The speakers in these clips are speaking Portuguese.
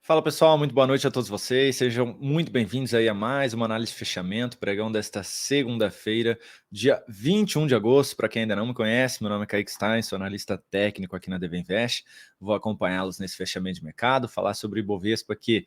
Fala pessoal, muito boa noite a todos vocês, sejam muito bem-vindos aí a mais uma análise de fechamento, pregão desta segunda-feira, dia 21 de agosto. Para quem ainda não me conhece, meu nome é Kaique Stein, sou analista técnico aqui na DV Invest, vou acompanhá-los nesse fechamento de mercado, falar sobre o Ibovespa que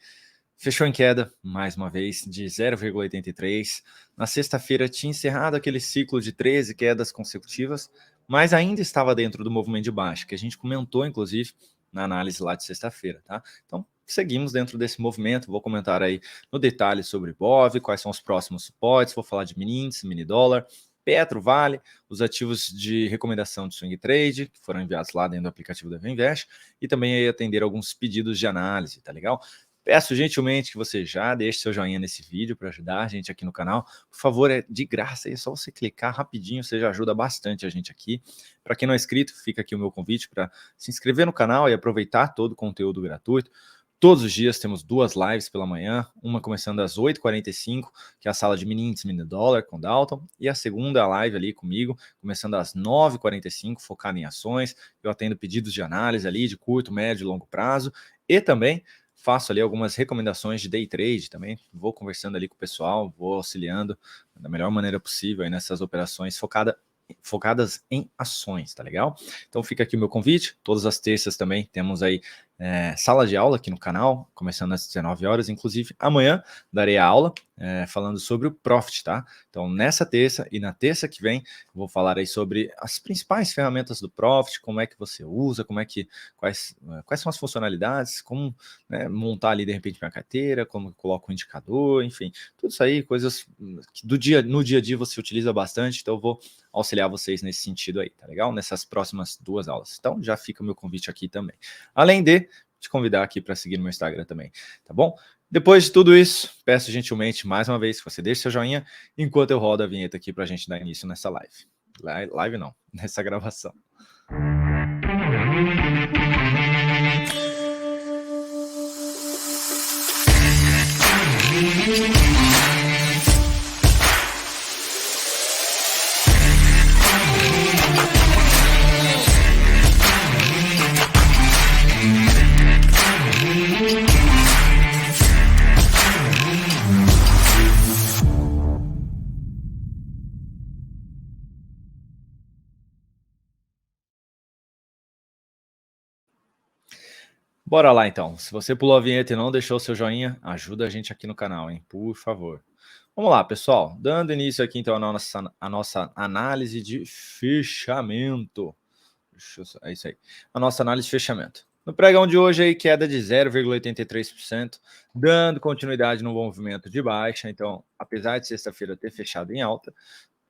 fechou em queda, mais uma vez, de 0,83. Na sexta-feira tinha encerrado aquele ciclo de 13 quedas consecutivas, mas ainda estava dentro do movimento de baixa, que a gente comentou, inclusive, na análise lá de sexta-feira, tá? Então, seguimos dentro desse movimento, vou comentar aí no detalhe sobre BOV, quais são os próximos suportes, vou falar de mini índice, mini dólar, Petro, Vale, os ativos de recomendação de swing trade, que foram enviados lá dentro do aplicativo da Vinvest, e também aí atender alguns pedidos de análise, tá legal? Peço gentilmente que você já deixe seu joinha nesse vídeo para ajudar a gente aqui no canal. Por favor, é de graça, é só você clicar rapidinho, você já ajuda bastante a gente aqui. Para quem não é inscrito, fica aqui o meu convite para se inscrever no canal e aproveitar todo o conteúdo gratuito. Todos os dias temos duas lives pela manhã, uma começando às 8h45, que é a sala de mini índice, mini dólar com Dalton, e a segunda live ali comigo, começando às 9h45, focada em ações. Eu atendo pedidos de análise ali de curto, médio e longo prazo, e também faço ali algumas recomendações de day trade também, vou conversando ali com o pessoal, vou auxiliando da melhor maneira possível aí nessas operações focadas em ações, tá legal? Então fica aqui o meu convite, todas as terças também temos aí sala de aula aqui no canal, começando às 19 horas, inclusive amanhã darei a aula falando sobre o Profit, tá? Então nessa terça e na terça que vem vou falar aí sobre as principais ferramentas do Profit, como é que você usa, quais são as funcionalidades, como montar ali de repente minha carteira, como coloco um indicador, enfim, tudo isso aí, coisas que no dia a dia você utiliza bastante, então eu vou auxiliar vocês nesse sentido aí, tá legal? Nessas próximas duas aulas. Então já fica o meu convite aqui também. Além de te convidar aqui para seguir no meu Instagram também, tá bom? Depois de tudo isso, peço gentilmente mais uma vez que você deixe seu joinha enquanto eu rodo a vinheta aqui para a gente dar início nessa live. Live não, nessa gravação. Bora lá então. Se você pulou a vinheta e não deixou seu joinha, ajuda a gente aqui no canal, hein? Por favor. Vamos lá, pessoal. Dando início aqui então a nossa análise de fechamento. É isso aí. A nossa análise de fechamento. No pregão de hoje aí, queda de 0,83%, dando continuidade no movimento de baixa. Então, apesar de sexta-feira ter fechado em alta,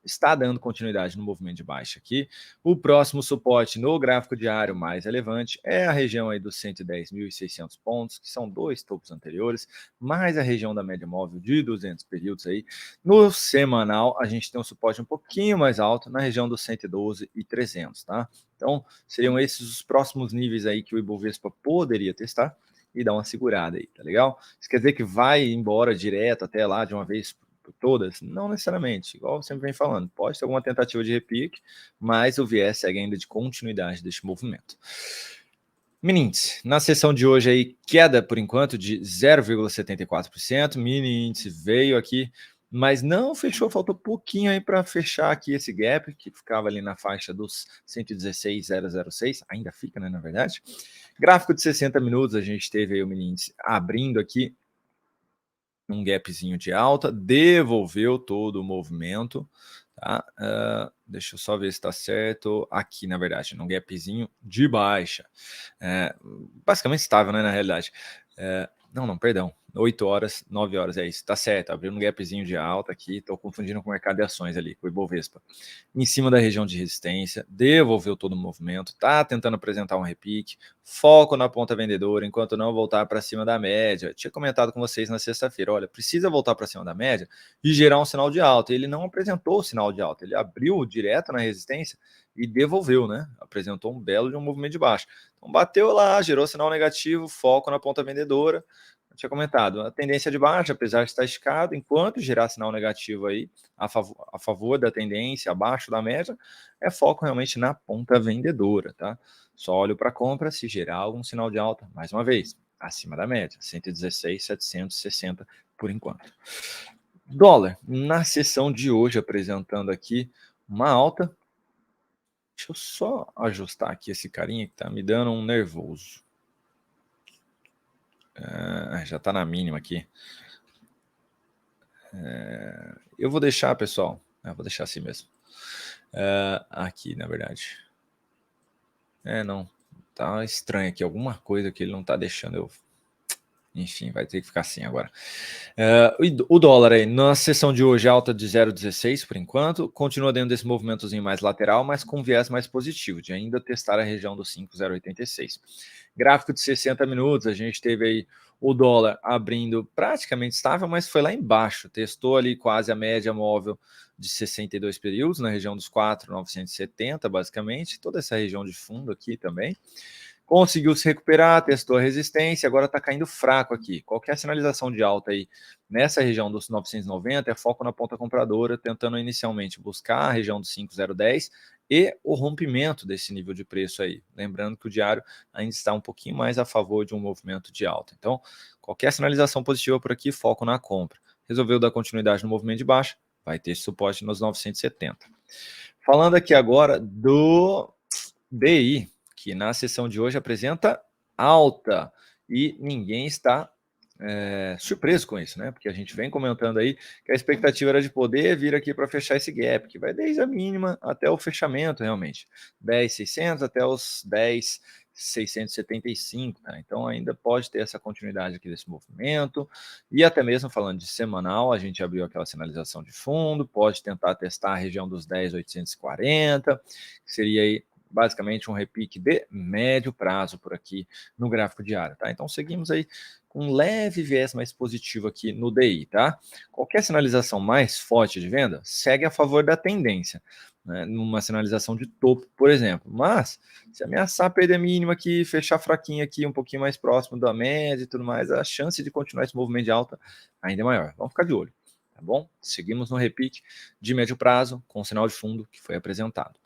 está dando continuidade no movimento de baixa aqui. O próximo suporte no gráfico diário mais relevante é a região aí dos 110.600 pontos, que são dois topos anteriores, mais a região da média móvel de 200 períodos aí. No semanal, a gente tem um suporte um pouquinho mais alto na região dos 112.300, tá? Então, seriam esses os próximos níveis aí que o Ibovespa poderia testar e dar uma segurada aí, tá legal? Isso quer dizer que vai embora direto até lá de uma vez por todas? Não necessariamente, igual eu sempre vem falando, pode ter alguma tentativa de repique, mas o viés segue ainda de continuidade deste movimento. Mini índice, na sessão de hoje aí, queda por enquanto de 0,74%, mini índice veio aqui, mas não fechou, faltou pouquinho aí para fechar aqui esse gap, que ficava ali na faixa dos 116,006, ainda fica, né, na verdade. Gráfico de 60 minutos, a gente teve aí o mini índice abrindo aqui, um gapzinho de alta, devolveu todo o movimento, tá? Deixa eu só ver se está certo. Aqui, na verdade, num gapzinho de baixa. Basicamente estável, né, na realidade. Não, perdão. 8 horas, 9 horas, é isso, tá certo, abriu um gapzinho de alta aqui, tô confundindo com o mercado de ações ali, com o Ibovespa, em cima da região de resistência, devolveu todo o movimento, tá tentando apresentar um repique, foco na ponta vendedora, enquanto não voltar para cima da média. Tinha comentado com vocês na sexta-feira, olha, precisa voltar para cima da média e gerar um sinal de alta. Ele não apresentou o sinal de alta, ele abriu direto na resistência e devolveu, né? Apresentou um belo de um movimento de baixo. Então bateu lá, gerou sinal negativo, foco na ponta vendedora. Eu tinha comentado, a tendência de baixa, apesar de estar esticado, enquanto gerar sinal negativo aí a favor da tendência, abaixo da média, é foco realmente na ponta vendedora, tá? Só olho para compra se gerar algum sinal de alta, mais uma vez. acima da média, 116,760 por enquanto. Dólar, na sessão de hoje, apresentando aqui uma alta. Deixa eu só ajustar aqui esse carinha que tá me dando um nervoso. Já tá na mínima aqui. Eu vou deixar, pessoal. Vou deixar assim mesmo. Aqui, na verdade. Não. Tá estranho aqui. Alguma coisa que ele não tá deixando eu... Enfim, vai ter que ficar assim agora. O dólar aí, na sessão de hoje, alta de 0,16 por enquanto. Continua dentro desse movimentozinho mais lateral, mas com viés mais positivo, de ainda testar a região dos 5,086. Gráfico de 60 minutos, a gente teve aí o dólar abrindo praticamente estável, mas foi lá embaixo. Testou ali quase a média móvel de 62 períodos, na região dos 4,970, basicamente. Toda essa região de fundo aqui também. Conseguiu se recuperar, testou a resistência, agora está caindo fraco aqui. Qualquer sinalização de alta aí nessa região dos 990 é foco na ponta compradora, tentando inicialmente buscar a região dos 5,010 e o rompimento desse nível de preço aí. Lembrando que o diário ainda está um pouquinho mais a favor de um movimento de alta. Então, qualquer sinalização positiva por aqui, foco na compra. Resolveu dar continuidade no movimento de baixa, vai ter suporte nos 970. Falando aqui agora do DI, que na sessão de hoje apresenta alta e ninguém está surpreso com isso, né? Porque a gente vem comentando aí que a expectativa era de poder vir aqui para fechar esse gap, que vai desde a mínima até o fechamento, realmente. 10,600 até os 10,675, tá? Então ainda pode ter essa continuidade aqui desse movimento. E até mesmo falando de semanal, a gente abriu aquela sinalização de fundo, pode tentar testar a região dos 10,840, que seria aí basicamente um repique de médio prazo por aqui no gráfico diário, tá? Então seguimos aí com um leve viés mais positivo aqui no DI, tá? Qualquer sinalização mais forte de venda segue a favor da tendência, né? Numa sinalização de topo, por exemplo. Mas se ameaçar perder mínima aqui, fechar fraquinho aqui, um pouquinho mais próximo da média e tudo mais, a chance de continuar esse movimento de alta ainda é maior. Vamos ficar de olho, tá bom? Seguimos no repique de médio prazo com o sinal de fundo que foi apresentado.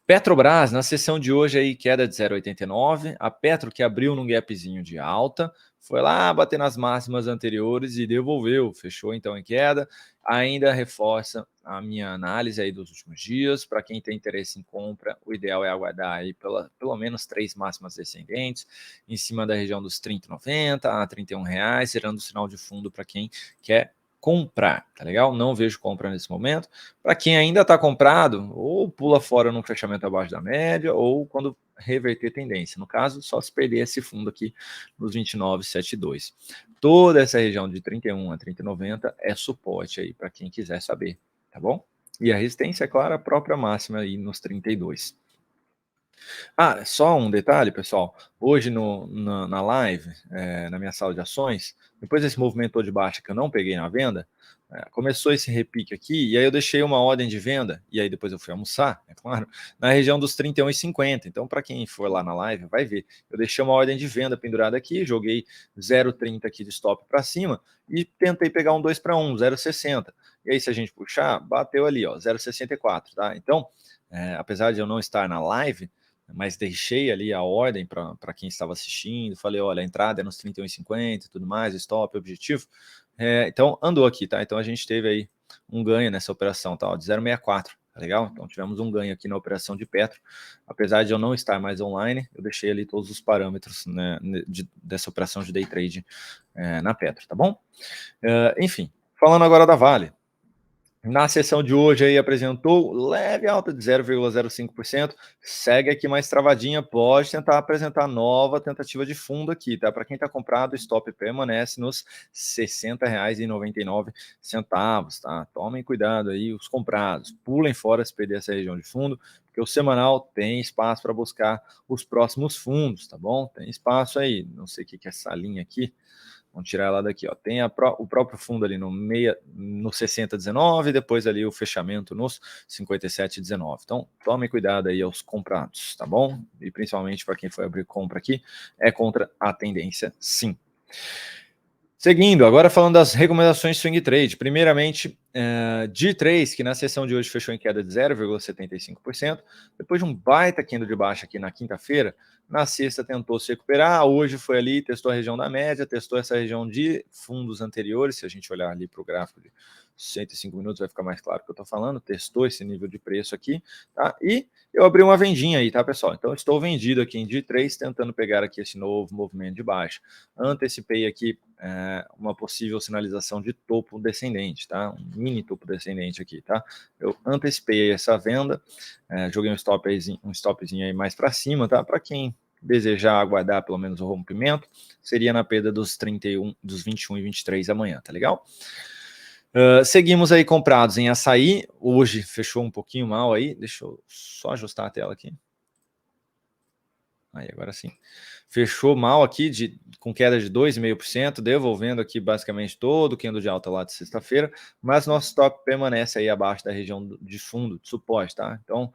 Petrobras, na sessão de hoje aí, queda de 0,89, a Petro que abriu num gapzinho de alta, foi lá bater nas máximas anteriores e devolveu, fechou então em queda, ainda reforça a minha análise aí dos últimos dias, para quem tem interesse em compra, o ideal é aguardar aí pelo menos 3 máximas descendentes, em cima da região dos 30,90 a R$ 31, gerando sinal de fundo para quem quer comprar, tá legal? Não vejo compra nesse momento. Para quem ainda está comprado, ou pula fora num fechamento abaixo da média, ou quando reverter tendência. No caso, só se perder esse fundo aqui nos 29,72. Toda essa região de 31 a 30,90 é suporte aí para quem quiser saber, tá bom? E a resistência, é claro, a própria máxima aí nos 32. Só um detalhe, pessoal. Hoje na live, na minha sala de ações, depois desse movimento de baixa que eu não peguei na venda, começou esse repique aqui, e aí eu deixei uma ordem de venda, e aí depois eu fui almoçar, é claro, na região dos 31,50. Então, para quem for lá na live, vai ver. Eu deixei uma ordem de venda pendurada aqui, joguei 0,30 aqui de stop para cima, e tentei pegar um 2 para 1, 0,60. E aí, se a gente puxar, bateu ali, ó, 0,64, tá? Então, apesar de eu não estar na live, mas deixei ali a ordem para quem estava assistindo, falei, olha, a entrada é nos 31,50 e tudo mais, stop, objetivo. Então, andou aqui, tá? Então, a gente teve aí um ganho nessa operação, tá? De 0,64, tá legal? Então, tivemos um ganho aqui na operação de Petro. Apesar de eu não estar mais online, eu deixei ali todos os parâmetros, né, dessa operação de day trade na Petro, tá bom? Enfim, falando agora da Vale. Na sessão de hoje aí apresentou leve alta de 0,05%, segue aqui mais travadinha, pode tentar apresentar nova tentativa de fundo aqui, tá? Para quem está comprado, o stop permanece nos R$ 60,99, tá? Tomem cuidado aí, os comprados, pulem fora se perder essa região de fundo, porque o semanal tem espaço para buscar os próximos fundos, tá bom? Tem espaço aí, não sei o que é essa linha aqui. Vamos tirar ela daqui, ó. Tem o próprio fundo ali no 60,19, depois ali o fechamento nos 57,19. Então, tome cuidado aí aos comprados, tá bom? E principalmente para quem foi abrir compra aqui, é contra a tendência, sim. Seguindo, agora falando das recomendações swing trade. Primeiramente, D3, que na sessão de hoje fechou em queda de 0,75%, depois de um baita candle de baixa aqui na quinta-feira, na sexta tentou se recuperar, hoje foi ali, testou a região da média, testou essa região de fundos anteriores, se a gente olhar ali para o gráfico de 105 minutos vai ficar mais claro o que eu estou falando, testou esse nível de preço aqui, tá? E eu abri uma vendinha aí, tá, pessoal? Então, estou vendido aqui em D3, tentando pegar aqui esse novo movimento de baixa. Antecipei aqui uma possível sinalização de topo descendente, tá? Um mini topo descendente aqui, tá? Eu antecipei essa venda, joguei um stopzinho aí mais para cima, tá? Para quem desejar aguardar pelo menos o rompimento, seria na perda dos 31, dos 21 e 23 amanhã, tá legal? Seguimos aí comprados em açaí, hoje fechou um pouquinho mal aí, deixa eu só ajustar a tela aqui. Aí, agora sim. Fechou mal aqui, com queda de 2,5%, devolvendo aqui basicamente todo o candle de alta lá de sexta-feira, mas nosso stop permanece aí abaixo da região de fundo, de suporte, tá? Então,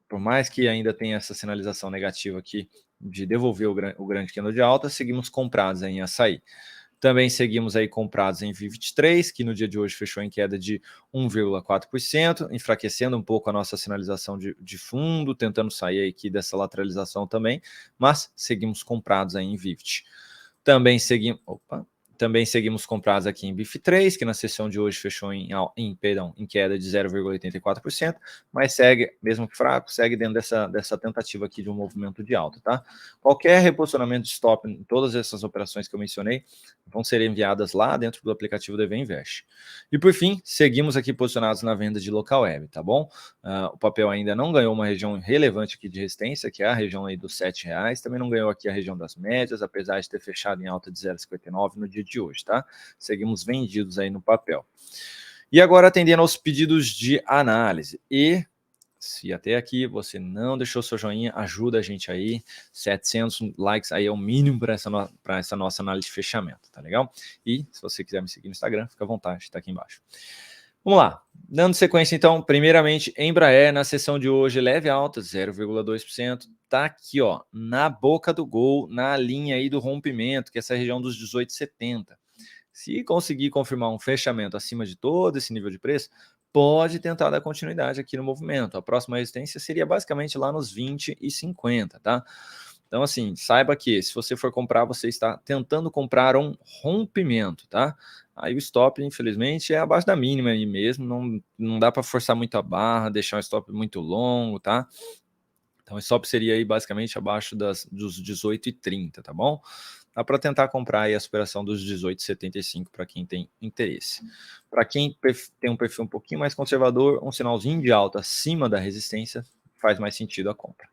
por mais que ainda tenha essa sinalização negativa aqui de devolver o grande candle de alta, seguimos comprados aí em açaí. Também seguimos aí comprados em VIVT3, que no dia de hoje fechou em queda de 1,4%, enfraquecendo um pouco a nossa sinalização de fundo, tentando sair aqui dessa lateralização também, mas seguimos comprados aí em VIVT. Também seguimos comprados aqui em BIF3, que na sessão de hoje fechou em queda de 0,84%, mas segue, mesmo que fraco, segue dentro dessa tentativa aqui de um movimento de alta, tá? Qualquer reposicionamento de stop em todas essas operações que eu mencionei vão ser enviadas lá dentro do aplicativo DV Invest. E por fim, seguimos aqui posicionados na venda de local web, tá bom? O papel ainda não ganhou uma região relevante aqui de resistência, que é a região aí dos R$7, também não ganhou aqui a região das médias, apesar de ter fechado em alta de 0,59 no dia de hoje, tá? Seguimos vendidos aí no papel. E agora atendendo aos pedidos de análise. E se até aqui você não deixou seu joinha, ajuda a gente aí. 700 likes aí é o mínimo para essa nossa análise de fechamento, tá legal? E se você quiser me seguir no Instagram, fica à vontade, tá aqui embaixo. Vamos lá, dando sequência então, primeiramente, Embraer na sessão de hoje, leve alta, 0,2%, tá aqui ó, na boca do gol, na linha aí do rompimento, que é essa região dos 18,70. Se conseguir confirmar um fechamento acima de todo esse nível de preço, pode tentar dar continuidade aqui no movimento. A próxima resistência seria basicamente lá nos 20,50, tá? Então, assim, saiba que se você for comprar, você está tentando comprar um rompimento, tá? Aí o stop, infelizmente, é abaixo da mínima aí mesmo, não dá para forçar muito a barra, deixar o stop muito longo, tá? Então, o stop seria aí basicamente abaixo dos 18,30, tá bom? Dá para tentar comprar aí a superação dos 18,75 para quem tem interesse. Para quem tem um perfil um pouquinho mais conservador, um sinalzinho de alta acima da resistência faz mais sentido a compra.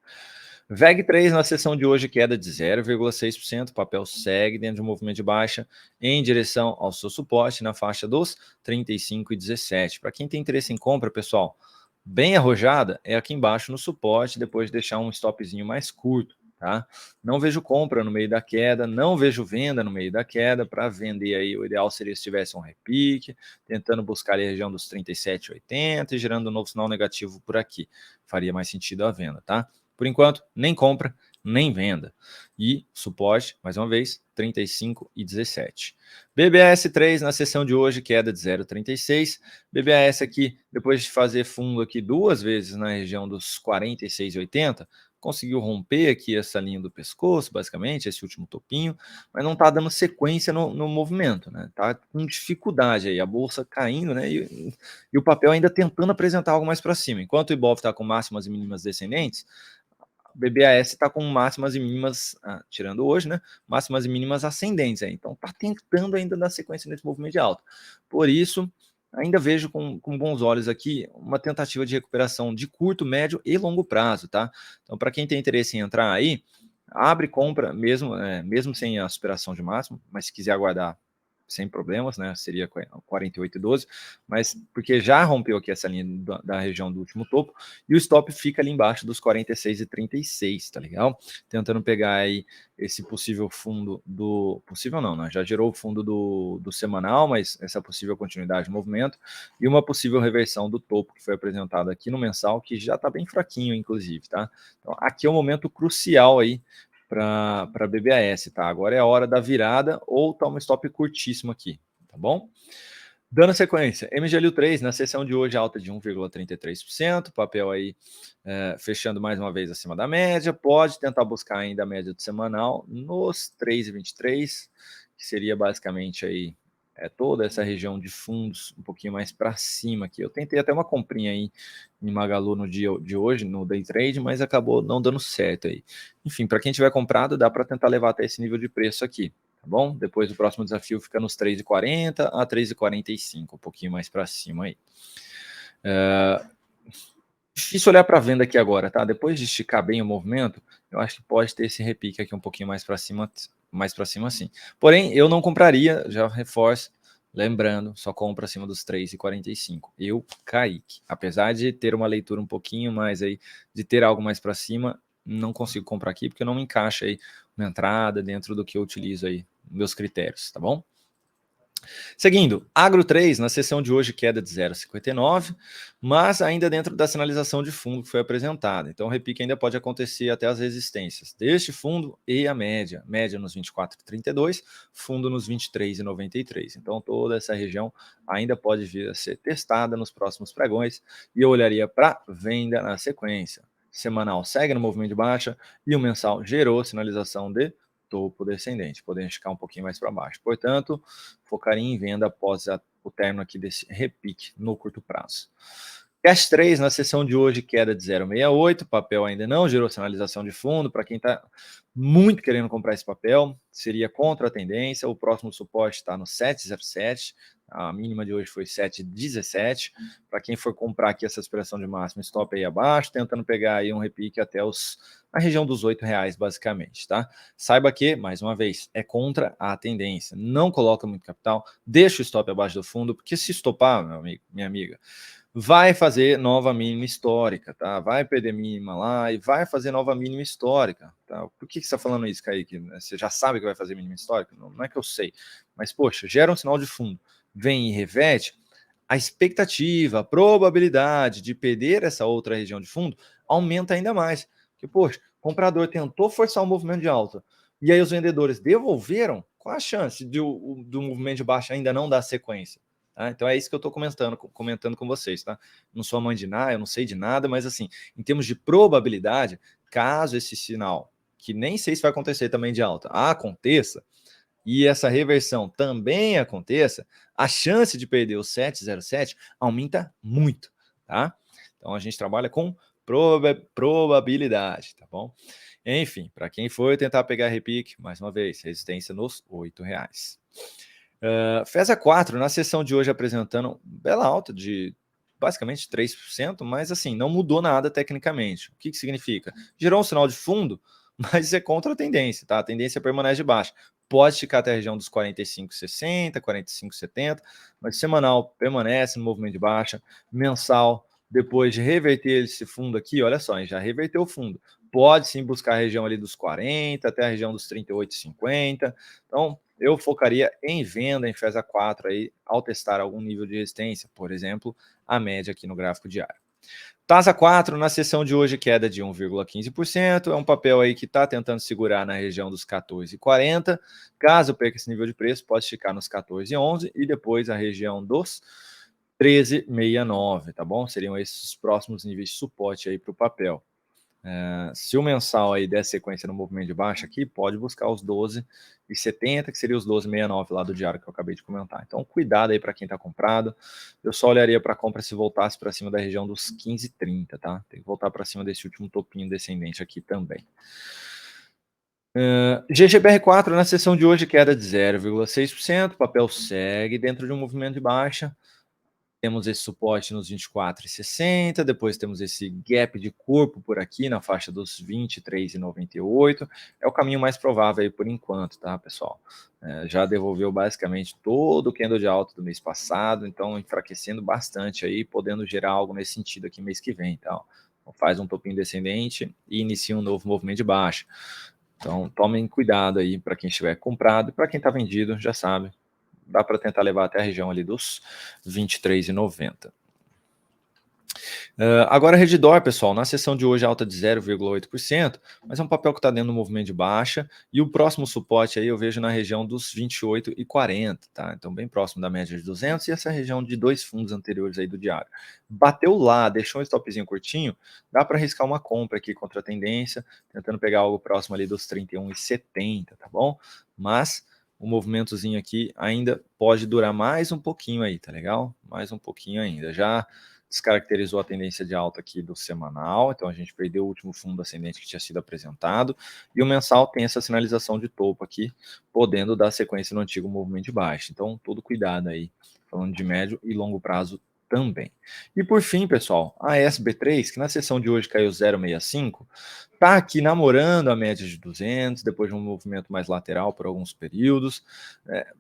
VEG3 na sessão de hoje queda de 0,6%, o papel segue dentro de um movimento de baixa em direção ao seu suporte na faixa dos 35,17. Para quem tem interesse em compra, pessoal, bem arrojada é aqui embaixo no suporte, depois de deixar um stopzinho mais curto, tá? Não vejo compra no meio da queda, não vejo venda no meio da queda. Para vender aí, o ideal seria se tivesse um repique, tentando buscar a região dos 37,80 e gerando um novo sinal negativo por aqui. Faria mais sentido a venda, tá? Por enquanto, nem compra, nem venda. E suporte, mais uma vez, 35,17. BBAS3 na sessão de hoje, queda de 0,36. BBAS aqui, depois de fazer fundo aqui duas vezes na região dos 46,80, conseguiu romper aqui essa linha do pescoço, basicamente, esse último topinho, mas não está dando sequência no movimento, né? Tá com dificuldade aí, a bolsa caindo, né? E o papel ainda tentando apresentar algo mais para cima. Enquanto o Ibov está com máximas e mínimas descendentes, o BBAS está com máximas e mínimas, tirando hoje, né? Máximas e mínimas ascendentes. Aí. Então, está tentando ainda dar sequência nesse movimento de alta. Por isso, ainda vejo com bons olhos aqui uma tentativa de recuperação de curto, médio e longo prazo, tá? Então, para quem tem interesse em entrar aí, abre compra, mesmo sem a superação de máximo, mas se quiser aguardar sem problemas, né? Seria 48,12, mas porque já rompeu aqui essa linha da região do último topo e o stop fica ali embaixo dos 46,36, tá legal? Tentando pegar aí esse possível fundo possível não, né? Já gerou o fundo do semanal, mas essa possível continuidade do movimento e uma possível reversão do topo que foi apresentado aqui no mensal, que já tá bem fraquinho, inclusive, tá? Então, aqui é um momento crucial aí para BBAS, tá? Agora é a hora da virada ou toma um stop curtíssimo aqui, tá bom? Dando sequência, MGLU3 na sessão de hoje alta de 1,33%, papel aí fechando mais uma vez acima da média, pode tentar buscar ainda a média do semanal nos 3,23, que seria basicamente aí toda essa região de fundos um pouquinho mais para cima aqui. Eu tentei até uma comprinha aí em Magalu no dia de hoje, no day trade, mas acabou não dando certo aí. Enfim, para quem tiver comprado, dá para tentar levar até esse nível de preço aqui. Tá bom? Depois o próximo desafio fica nos 3,40 a 3,45, um pouquinho mais para cima aí. Difícil olhar para a venda aqui agora, tá? Depois de esticar bem o movimento, eu acho que pode ter esse repique aqui um pouquinho mais para cima assim. Porém, eu não compraria, já reforço, lembrando, só compra acima dos 3,45. Eu, Kaique, apesar de ter uma leitura um pouquinho mais aí, de ter algo mais para cima, não consigo comprar aqui porque não me encaixa aí uma entrada dentro do que eu utilizo aí, meus critérios, tá bom? Seguindo, Agro 3, na sessão de hoje, queda de 0,59, mas ainda dentro da sinalização de fundo que foi apresentada. Então, o repique ainda pode acontecer até as resistências deste fundo e a média. Média nos 24,32, fundo nos 23,93. Então, toda essa região ainda pode vir a ser testada nos próximos pregões e eu olharia para venda na sequência. Semanal segue no movimento de baixa e o mensal gerou sinalização de topo descendente, podendo esticar um pouquinho mais para baixo. Portanto, focaria em venda após o término aqui desse repique no curto prazo. Cash 3 na sessão de hoje, queda de 0,68, papel ainda não gerou sinalização de fundo, para quem está muito querendo comprar esse papel, seria contra a tendência, o próximo suporte está no 7,07, a mínima de hoje foi 7,17, para quem for comprar aqui essa expressão de máximo, stop aí abaixo, tentando pegar aí um repique até a região dos R$8, basicamente, tá? Saiba que, mais uma vez, é contra a tendência, não coloca muito capital, deixa o stop abaixo do fundo, porque se estopar, meu amigo, minha amiga, vai fazer nova mínima histórica, tá? Vai perder mínima lá e vai fazer nova mínima histórica, tá? Por que você está falando isso, Kaique? Você já sabe que vai fazer mínima histórica? Não é que eu sei, mas, poxa, gera um sinal de fundo, vem e reverte, a expectativa, a probabilidade de perder essa outra região de fundo aumenta ainda mais. Porque, poxa, o comprador tentou forçar um movimento de alta e aí os vendedores devolveram, qual a chance do movimento de baixa ainda não dar sequência? Tá? Então é isso que eu estou comentando com vocês, tá? Não sou mãe de nada, eu não sei de nada, mas assim, em termos de probabilidade, caso esse sinal, que nem sei se vai acontecer também de alta, aconteça, e essa reversão também aconteça, a chance de perder o 707 aumenta muito, tá? Então a gente trabalha com probabilidade, tá bom? Enfim, para quem for tentar pegar repique, mais uma vez, resistência nos R$8. FESA 4, na sessão de hoje, apresentando bela alta de basicamente 3%, mas assim, não mudou nada tecnicamente. O que significa? Gerou um sinal de fundo, mas é contra a tendência, tá? A tendência permanece de baixa. Pode ficar até a região dos 45,60, 45,70, mas semanal permanece no movimento de baixa, mensal, depois de reverter esse fundo aqui, olha só, já reverteu o fundo. Pode sim buscar a região ali dos 40, até a região dos 38,50. Então, eu focaria em venda em FESA 4 aí, ao testar algum nível de resistência, por exemplo, a média aqui no gráfico diário. TASA 4, na sessão de hoje, queda de 1,15%, é um papel aí que está tentando segurar na região dos 14,40, caso perca esse nível de preço, pode ficar nos 14,11 e depois a região dos 13,69, tá bom? Seriam esses os próximos níveis de suporte aí para o papel. Se o mensal aí der sequência no movimento de baixa aqui, pode buscar os 12,70, que seria os 12,69 lá do diário que eu acabei de comentar. Então, cuidado aí para quem está comprado. Eu só olharia para a compra se voltasse para cima da região dos 15,30, tá? Tem que voltar para cima desse último topinho descendente aqui também. GGBR4 na sessão de hoje, queda de 0,6%, o papel segue dentro de um movimento de baixa. Temos esse suporte nos 24,60, depois temos esse gap de corpo por aqui na faixa dos 23,98. É o caminho mais provável aí por enquanto, tá, pessoal? Já devolveu basicamente todo o candle de alta do mês passado, então enfraquecendo bastante aí, podendo gerar algo nesse sentido aqui mês que vem, então faz um topinho descendente e inicia um novo movimento de baixa. Então tomem cuidado aí para quem estiver comprado, para quem está vendido, já sabe, dá para tentar levar até a região ali dos 23,90. Agora Redditor, pessoal, na sessão de hoje alta de 0,8%, mas é um papel que está dentro do movimento de baixa, e o próximo suporte aí eu vejo na região dos 28,40, tá? Então bem próximo da média de 200 e essa região de 2 fundos anteriores aí do diário. Bateu lá, deixou um stopzinho curtinho, dá para arriscar uma compra aqui contra a tendência, tentando pegar algo próximo ali dos 31,70, tá bom? Mas o movimentozinho aqui ainda pode durar mais um pouquinho aí, tá legal? Mais um pouquinho ainda. Já descaracterizou a tendência de alta aqui do semanal, então a gente perdeu o último fundo ascendente que tinha sido apresentado, e o mensal tem essa sinalização de topo aqui, podendo dar sequência no antigo movimento de baixa. Então, todo cuidado aí, falando de médio e longo prazo também. E por fim, pessoal, a SB3, que na sessão de hoje caiu 0,65, está aqui namorando a média de 200, depois de um movimento mais lateral por alguns períodos.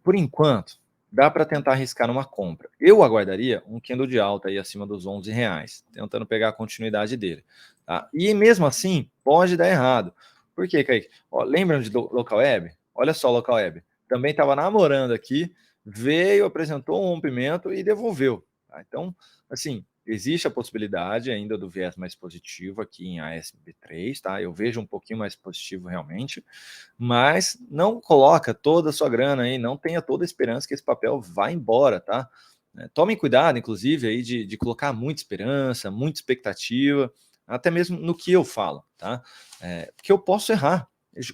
Por enquanto, dá para tentar arriscar numa compra. Eu aguardaria um candle de alta aí acima dos R$ 11, tentando pegar a continuidade dele. Tá? E mesmo assim, pode dar errado. Por quê, Kaique? Ó, lembram de Local Web? Olha só, Local Web. Também estava namorando aqui, veio, apresentou um rompimento e devolveu. Tá? Então, assim, existe a possibilidade ainda do viés mais positivo aqui em ASB3, tá? Eu vejo um pouquinho mais positivo realmente, mas não coloca toda a sua grana aí, não tenha toda a esperança que esse papel vai embora, tá? Tomem cuidado, inclusive, aí de colocar muita esperança, muita expectativa, até mesmo no que eu falo, tá? Porque eu posso errar,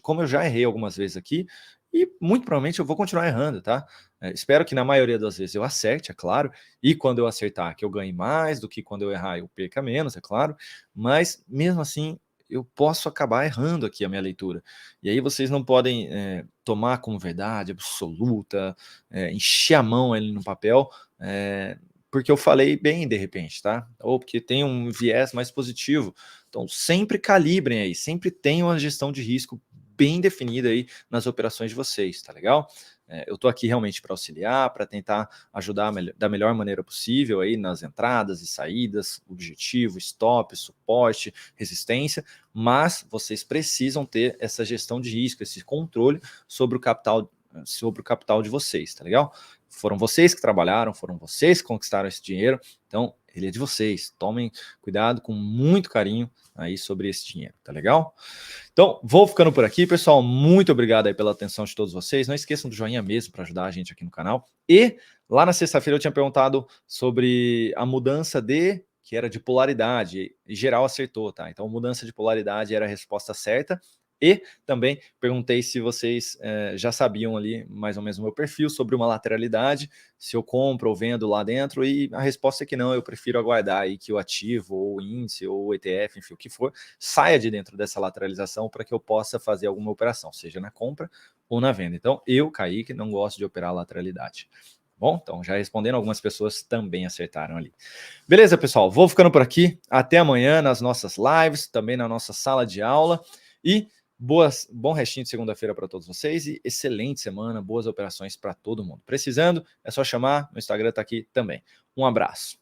como eu já errei algumas vezes aqui, e muito provavelmente eu vou continuar errando, tá? Espero que na maioria das vezes eu acerte, é claro, e quando eu acertar que eu ganhe mais do que quando eu errar eu perca menos, é claro, mas mesmo assim eu posso acabar errando aqui a minha leitura. E aí vocês não podem tomar como verdade absoluta, encher a mão ali no papel, porque eu falei bem de repente, tá? Ou porque tem um viés mais positivo. Então sempre calibrem aí, sempre tenham a gestão de risco bem definida aí nas operações de vocês, tá legal? Eu estou aqui realmente para auxiliar, para tentar ajudar da melhor maneira possível aí nas entradas e saídas, objetivo, stop, suporte, resistência, mas vocês precisam ter essa gestão de risco, esse controle sobre o capital de vocês, tá legal? Foram vocês que trabalharam, foram vocês que conquistaram esse dinheiro, então ele é de vocês. Tomem cuidado com muito carinho aí sobre esse dinheiro, tá legal? Então, vou ficando por aqui, pessoal. Muito obrigado aí pela atenção de todos vocês. Não esqueçam do joinha mesmo para ajudar a gente aqui no canal. E lá na sexta-feira eu tinha perguntado sobre a mudança que era de polaridade, e geral acertou, tá? Então, mudança de polaridade era a resposta certa. E também perguntei se vocês já sabiam ali mais ou menos o meu perfil sobre uma lateralidade, se eu compro ou vendo lá dentro, e a resposta é que não, eu prefiro aguardar aí que o ativo, ou o índice, ou o ETF, enfim, o que for, saia de dentro dessa lateralização para que eu possa fazer alguma operação, seja na compra ou na venda. Então, eu, Kaique, não gosto de operar lateralidade. Bom, então já respondendo, algumas pessoas também acertaram ali. Beleza, pessoal? Vou ficando por aqui. Até amanhã nas nossas lives, também na nossa sala de aula. E bom restinho de segunda-feira para todos vocês e excelente semana, boas operações para todo mundo. Precisando, é só chamar, meu Instagram está aqui também. Um abraço.